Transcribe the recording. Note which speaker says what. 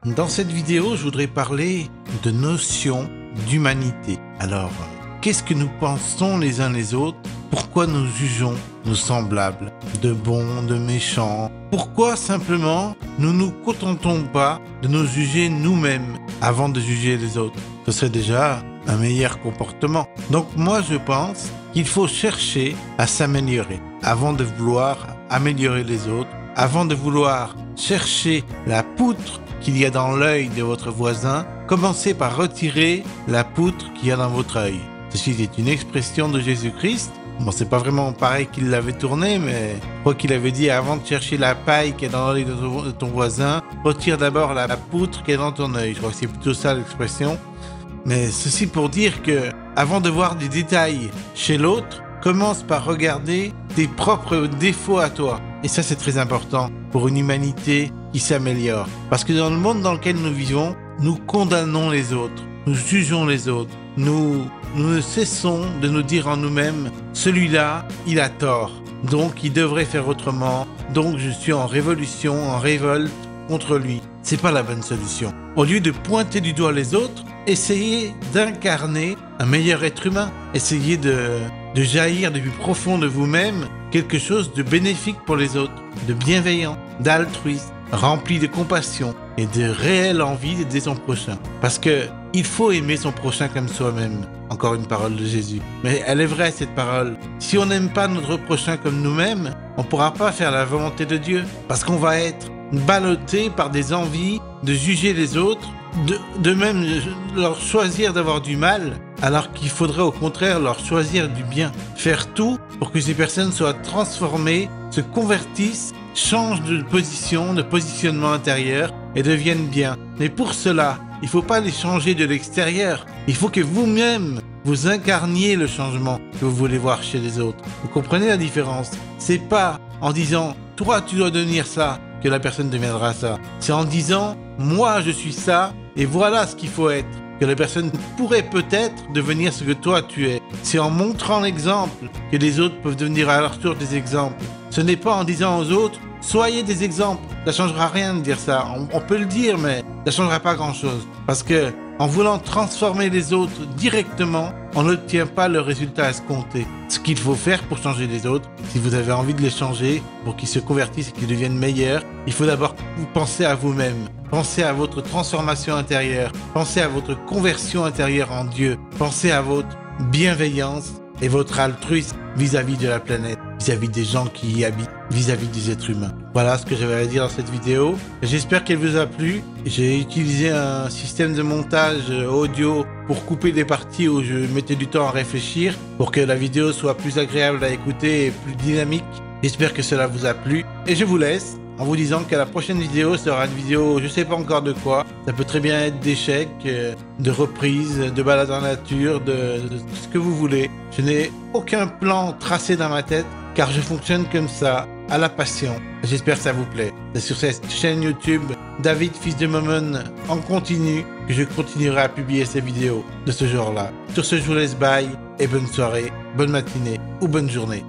Speaker 1: Dans cette vidéo, je voudrais parler de notion d'humanité. Alors, qu'est-ce que nous pensons les uns les autres? Pourquoi nous jugeons nos semblables, de bons, de méchants? Pourquoi simplement nous nous contentons pas de nous juger nous-mêmes avant de juger les autres? Ce serait déjà un meilleur comportement. Donc moi je pense qu'il faut chercher à s'améliorer avant de vouloir améliorer les autres, avant de vouloir chercher la poutre qu'il y a dans l'œil de votre voisin. Commencez par retirer la poutre qu'il y a dans votre œil. Ceci est une expression de Jésus-Christ. Bon, c'est pas vraiment pareil qu'il l'avait tourné, mais je crois qu'il avait dit avant de chercher la paille qui est dans l'œil de ton voisin, retire d'abord la poutre qui est dans ton œil. Je crois que c'est plutôt ça l'expression. Mais ceci pour dire que, avant de voir des détails chez l'autre, commence par regarder tes propres défauts à toi. Et ça, c'est très important pour une humanité qui s'améliore. Parce que dans le monde dans lequel nous vivons, nous condamnons les autres, nous jugeons les autres, nous ne cessons de nous dire en nous-mêmes, celui-là, il a tort, donc il devrait faire autrement, donc je suis en révolution, en révolte contre lui. C'est pas la bonne solution. Au lieu de pointer du doigt les autres, essayez d'incarner un meilleur être humain. Essayez de jaillir du plus profond de vous-même quelque chose de bénéfique pour les autres, de bienveillant, d'altruiste, rempli de compassion et de réelle envie d'aider son prochain. Parce que il faut aimer son prochain comme soi-même. Encore une parole de Jésus. Mais elle est vraie cette parole. Si on n'aime pas notre prochain comme nous-mêmes, on ne pourra pas faire la volonté de Dieu. Parce qu'on va être ballotté par des envies de juger les autres, de même leur choisir d'avoir du mal, alors qu'il faudrait au contraire leur choisir du bien. Faire tout pour que ces personnes soient transformées, se convertissent, changent de position, de positionnement intérieur et deviennent bien. Mais pour cela, il ne faut pas les changer de l'extérieur. Il faut que vous-même, vous incarniez le changement que vous voulez voir chez les autres. Vous comprenez la différence? C'est pas en disant « toi, tu dois devenir ça » que la personne deviendra ça. C'est en disant « moi, je suis ça et voilà ce qu'il faut être » que la personne pourrait peut-être devenir ce que toi, tu es. C'est en montrant l'exemple que les autres peuvent devenir à leur tour des exemples. Ce n'est pas en disant aux autres « soyez des exemples ». Ça changera rien de dire ça. On peut le dire, mais ça changera pas grand-chose. Parce que en voulant transformer les autres directement, on n'obtient pas le résultat escompté. Ce qu'il faut faire pour changer les autres, si vous avez envie de les changer, pour qu'ils se convertissent et qu'ils deviennent meilleurs, il faut d'abord penser à vous-même. Pensez à votre transformation intérieure. Pensez à votre conversion intérieure en Dieu. Pensez à votre bienveillance et votre altruisme vis-à-vis de la planète, vis-à-vis des gens qui y habitent, vis-à-vis des êtres humains. Voilà ce que j'avais à dire dans cette vidéo. J'espère qu'elle vous a plu. J'ai utilisé un système de montage audio pour couper des parties où je mettais du temps à réfléchir, pour que la vidéo soit plus agréable à écouter et plus dynamique. J'espère que cela vous a plu. Et je vous laisse en vous disant que la prochaine vidéo sera une vidéo, je sais pas encore de quoi. Ça peut très bien être d'échecs, de reprises, de balades en nature, de ce que vous voulez. Je n'ai aucun plan tracé dans ma tête, car je fonctionne comme ça, à la passion. J'espère que ça vous plaît. C'est sur cette chaîne YouTube, David, fils de Momon, en continu, que je continuerai à publier ces vidéos de ce genre-là. Sur ce, je vous laisse bye et bonne soirée, bonne matinée ou bonne journée.